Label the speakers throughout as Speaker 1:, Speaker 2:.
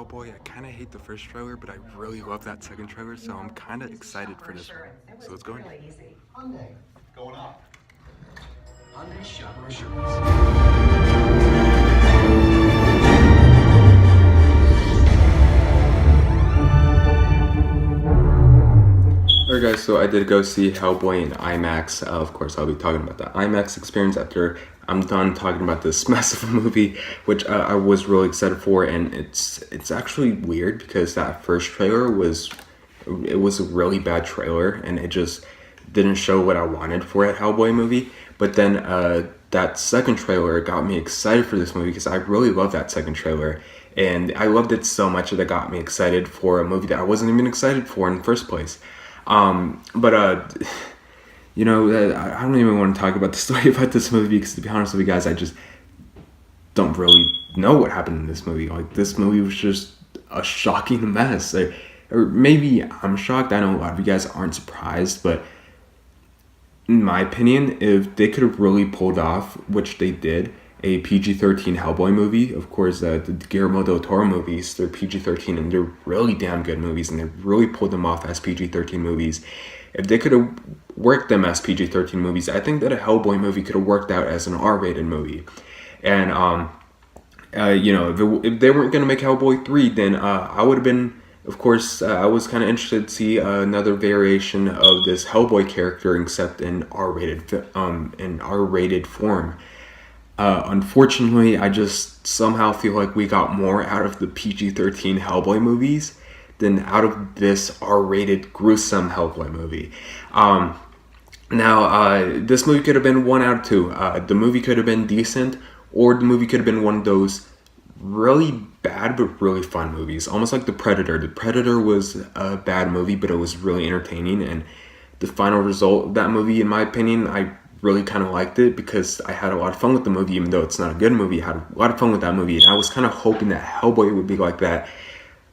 Speaker 1: Hellboy. I kind of hate the first trailer, but I really love that second trailer, so I'm kind of excited for this one. So let's go in.
Speaker 2: Hyundai, going up. Hyundai Shopper Assurance.
Speaker 1: Alright guys, so I did go see Hellboy in IMAX. Of course, I'll be talking about the IMAX experience after I'm done talking about this massive movie, which I was really excited for. And it's actually weird because that first trailer was a really bad trailer, and it just didn't show what I wanted for a Hellboy movie. But then that second trailer got me excited for this movie because I really love that second trailer. And I loved it so much that it got me excited for a movie that I wasn't even excited for in the first place. But I don't even want to talk about the story about this movie because, to be honest with you guys, I just don't really know what happened in this movie. Like, this movie was just a shocking mess. Or maybe I'm shocked. I know a lot of you guys aren't surprised, but in my opinion, if they could have really pulled off, which they did, a PG-13 Hellboy movie. Of course, the Guillermo del Toro movies, they're PG-13 and they're really damn good movies, and they really pulled them off as PG-13 movies. If they could have worked them as PG-13 movies, I think that a Hellboy movie could have worked out as an R-rated movie. And if they weren't gonna make Hellboy 3, then I would have been. Of course, I was kind of interested to see another variation of this Hellboy character, except in R-rated form. Unfortunately, I just somehow feel like we got more out of the PG-13 Hellboy movies than out of this R-rated gruesome Hellboy movie. This movie could have been 1 out of 2. The movie could have been decent, or the movie could have been one of those really bad but really fun movies, almost like The Predator. The Predator was a bad movie, but it was really entertaining, and the final result of that movie, in my opinion, I really kind of liked it because I had a lot of fun with the movie. Even though it's not a good movie, I had a lot of fun with that movie, and I was kind of hoping that Hellboy would be like that,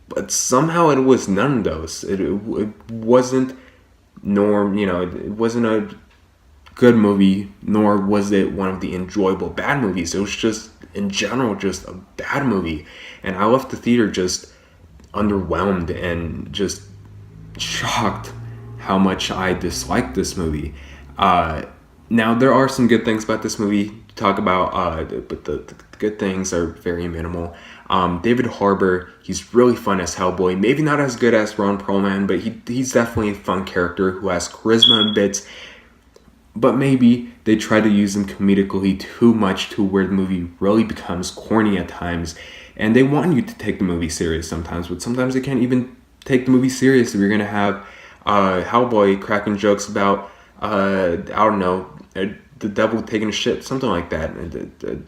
Speaker 1: but somehow it was none of those. It wasn't it wasn't a good movie, nor was it one of the enjoyable bad movies. It was just, in general, just a bad movie, and I left the theater just underwhelmed and just shocked how much I disliked this movie. Now, there are some good things about this movie to talk about, but the good things are very minimal. David Harbour, he's really fun as Hellboy. Maybe not as good as Ron Perlman, but he's definitely a fun character who has charisma and bits. But maybe they try to use him comedically too much to where the movie really becomes corny at times. And they want you to take the movie serious sometimes, but sometimes they can't even take the movie serious if you're going to have Hellboy cracking jokes about, the devil taking a shit, something like that.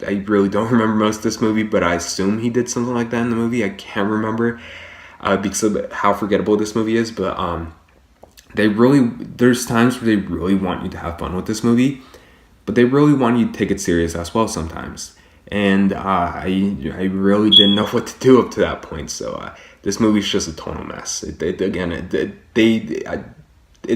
Speaker 1: I really don't remember most of this movie, but I assume he did something like that in the movie. I can't remember because of how forgettable this movie is, but there's times where they really want you to have fun with this movie, but they really want you to take it serious as well sometimes. And I really didn't know what to do up to that point. So this movie's just a total mess. It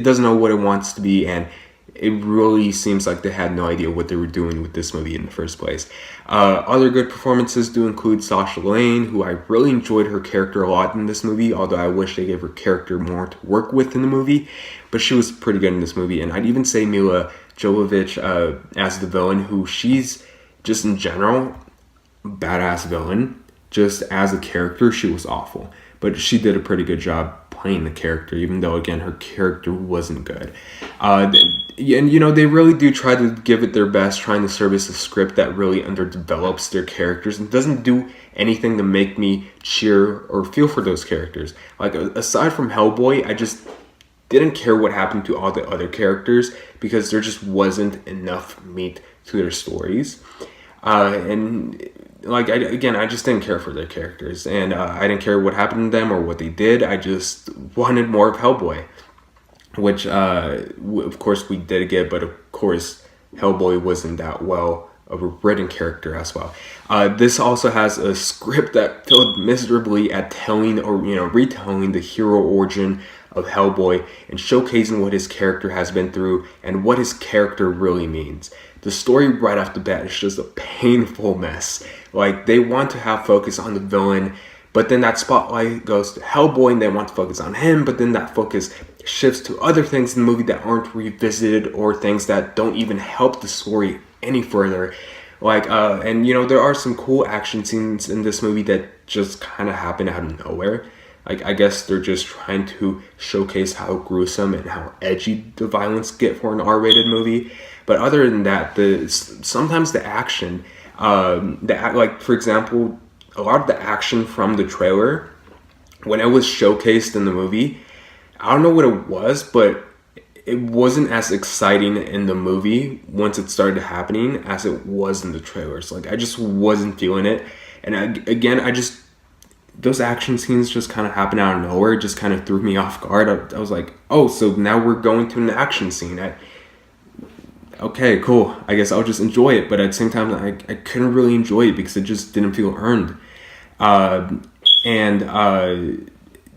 Speaker 1: doesn't know what it wants to be, and it really seems like they had no idea what they were doing with this movie in the first place. Other good performances do include Sasha Lane, who I really enjoyed her character a lot in this movie, although I wish they gave her character more to work with in the movie, but she was pretty good in this movie. And I'd even say Mila Jovovich as the villain, who she's just in general badass villain. Just as a character, she was awful, but she did a pretty good job playing the character, even though, again, her character wasn't good. They really do try to give it their best, trying to service a script that really underdevelops their characters and doesn't do anything to make me cheer or feel for those characters. Like, aside from Hellboy, I just didn't care what happened to all the other characters because there just wasn't enough meat to their stories. I just didn't care for their characters, and I didn't care what happened to them or what they did. I just wanted more of Hellboy, which, of course, we did get, but of course, Hellboy wasn't that well of a written character as well. This also has a script that failed miserably at telling or retelling the hero origin of Hellboy and showcasing what his character has been through and what his character really means. The story right off the bat is just a painful mess. Like, they want to have focus on the villain, but then that spotlight goes to Hellboy and they want to focus on him, but then that focus shifts to other things in the movie that aren't revisited or things that don't even help the story any further. Like, and you know, there are some cool action scenes in this movie that just kind of happen out of nowhere. Like, I guess they're just trying to showcase how gruesome and how edgy the violence get for an R-rated movie. But other than that, sometimes the action, like for example, a lot of the action from the trailer, when it was showcased in the movie, I don't know what it was, but it wasn't as exciting in the movie once it started happening as it was in the trailers. Like, I just wasn't feeling it. And those action scenes just kind of happened out of nowhere. It just kind of threw me off guard. I was like, oh, so now we're going to an action scene. Okay, cool. I guess I'll just enjoy it. But at the same time, I couldn't really enjoy it because it just didn't feel earned.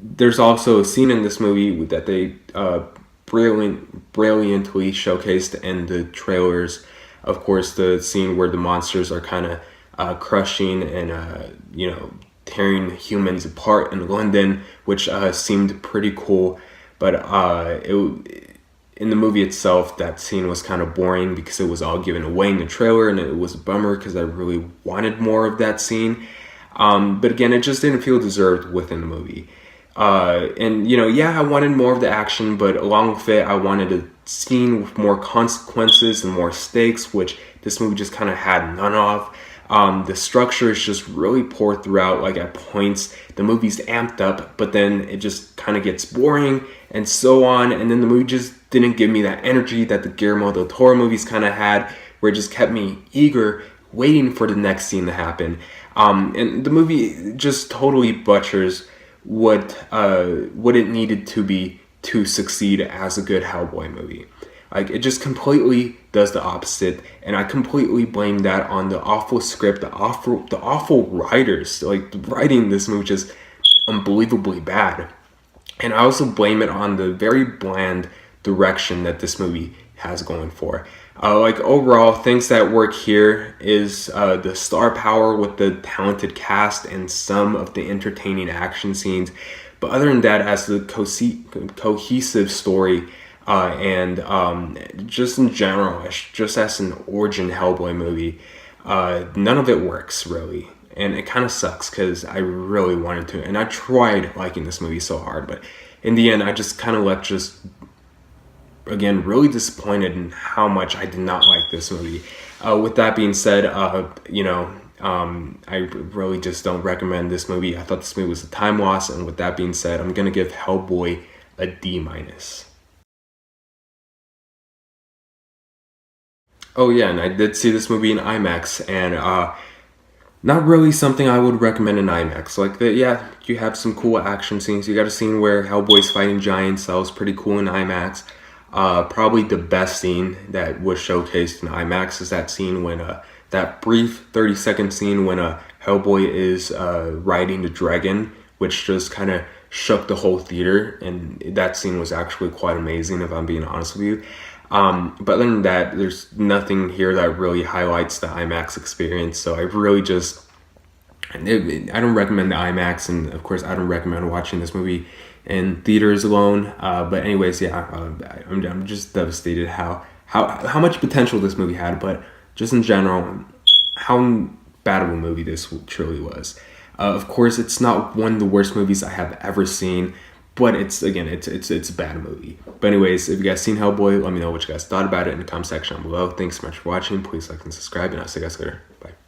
Speaker 1: There's also a scene in this movie that they brilliantly showcased in the trailers. Of course, the scene where the monsters are kind of crushing and tearing humans apart in London, which seemed pretty cool. But in the movie itself, that scene was kind of boring because it was all given away in the trailer, and it was a bummer because I really wanted more of that scene. But again, it just didn't feel deserved within the movie. I wanted more of the action, but along with it, I wanted a scene with more consequences and more stakes, which this movie just kind of had none of. The structure is just really poor throughout. Like, at points, the movie's amped up, but then it just kind of gets boring and so on. And then the movie just didn't give me that energy that the Guillermo del Toro movies kind of had, where it just kept me eager, waiting for the next scene to happen. And the movie just totally butchers what it needed to be to succeed as a good Hellboy movie. Like, it just completely does the opposite, and I completely blame that on the awful script, the awful writers. Like, the writing in this movie just unbelievably bad. And I also blame it on the very bland direction that this movie has going for. Overall, things that work here is the star power with the talented cast and some of the entertaining action scenes. But other than that, as the cohesive story, just in general, just as an origin Hellboy movie, none of it works really, and it kind of sucks because I really wanted to, and I tried liking this movie so hard, but in the end, I just kind of left again really disappointed in how much I did not like this movie. With that being said, I really just don't recommend this movie. I thought this movie was a time loss, and with that being said, I'm gonna give Hellboy a D-. Oh yeah, and I did see this movie in IMAX, and not really something I would recommend in IMAX. You have some cool action scenes. You got a scene where Hellboy's fighting giants. That was pretty cool in IMAX. Probably the best scene that was showcased in IMAX is that scene when that brief 30-second scene when Hellboy is riding the dragon, which just kind of shook the whole theater, and that scene was actually quite amazing, if I'm being honest with you. But other than that, there's nothing here that really highlights the IMAX experience. So I really I don't recommend the IMAX, and of course I don't recommend watching this movie in theaters alone. But anyways, I'm just devastated how much potential this movie had, but just in general, how bad of a movie this truly was. Of course, it's not one of the worst movies I have ever seen, but it's a bad movie. But anyways, if you guys seen Hellboy, let me know what you guys thought about it in the comment section down below. Thanks so much for watching. Please like and subscribe, and I'll see you guys later. Bye.